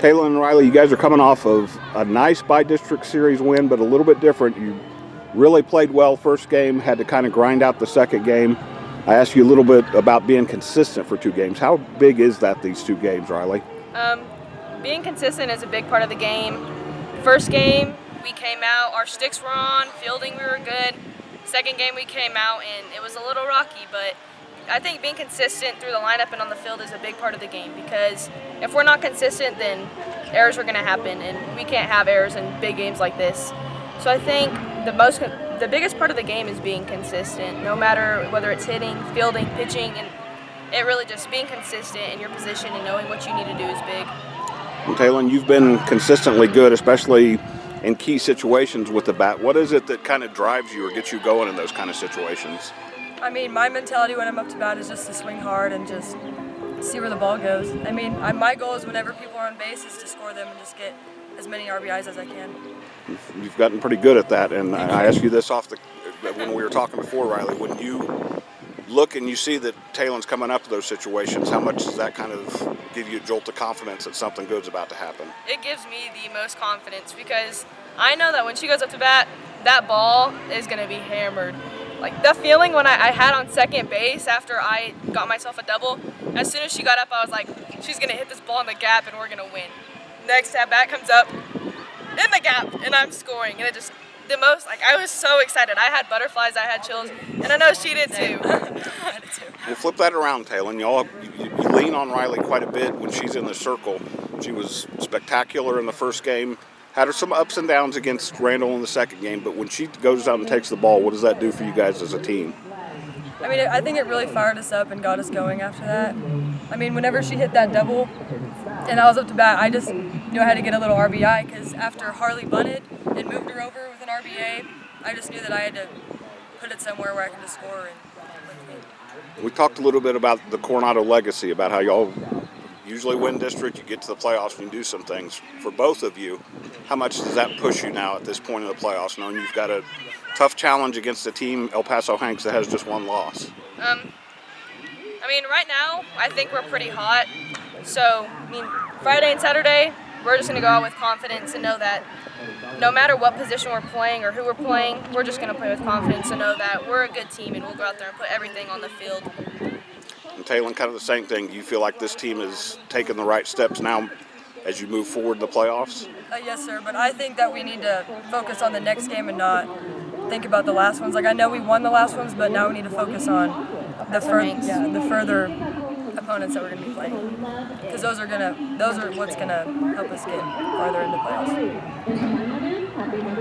Taylen and Riley, you guys are coming off of a nice by-district series win, but a little bit different. You really played well first game, had to kind of grind out the second game. I asked you a little bit about being consistent for 2 games. How big is that, these 2 games, Riley? Being consistent is a big part of the game. First game, we came out, our sticks were on, fielding we were good. Second game we came out and it was a little rocky, but I think being consistent through the lineup and on the field is a big part of the game, because if we're not consistent, then errors are going to happen, and we can't have errors in big games like this. So I think the biggest part of the game is being consistent, no matter whether it's hitting, fielding, pitching, and it really just being consistent in your position and knowing what you need to do is big. And Taylen, you've been consistently good, especially in key situations with the bat. What is it that kind of drives you or gets you going in those kind of situations? I mean, my mentality when I'm up to bat is just to swing hard and just see where the ball goes. I mean, my goal is whenever people are on base is to score them and just get as many RBIs as I can. You've gotten pretty good at that, and I asked you this when we were talking before, Riley. When you look and you see that Taylen's coming up to those situations, how much does that kind of give you a jolt of confidence that something good's about to happen? It gives me the most confidence, because I know that when she goes up to bat, that ball is going to be hammered. Like the feeling when I had on second base after I got myself a double, as soon as she got up, I was like, she's going to hit this ball in the gap and we're going to win. Next at bat comes up in the gap and I'm scoring. And it just, I was so excited. I had butterflies, I had chills, and I know she did too. I did too. We'll flip that around, Taylen. You lean on Riley quite a bit when she's in the circle. She was spectacular in the first game. Had some ups and downs against Randall in the second game, but when she goes out and takes the ball, what does that do for you guys as a team? I mean, I think it really fired us up and got us going after that. I mean, whenever she hit that double and I was up to bat, I just knew I had to get a little RBI, because after Harley bunted and moved her over with an RBA, I just knew that I had to put it somewhere where I could just score and win. We talked a little bit about the Coronado legacy, about how y'all usually win district, you get to the playoffs and do some things. For both of you, how much does that push you now at this point in the playoffs, knowing you've got a tough challenge against a team, El Paso Hanks, that has just 1 loss? I mean, right now, I think we're pretty hot. So, I mean, Friday and Saturday, we're just going to go out with confidence and know that no matter what position we're playing or who we're playing, we're just going to play with confidence and know that we're a good team and we'll go out there and put everything on the field. And Taylen, kind of the same thing. Do you feel like this team is taking the right steps now as you move forward in the playoffs? Yes, sir, but I think that we need to focus on the next game and not think about the last ones. Like, I know we won the last ones, but now we need to focus on the further opponents that we're going to be playing, because those are what's going to help us get farther into playoffs.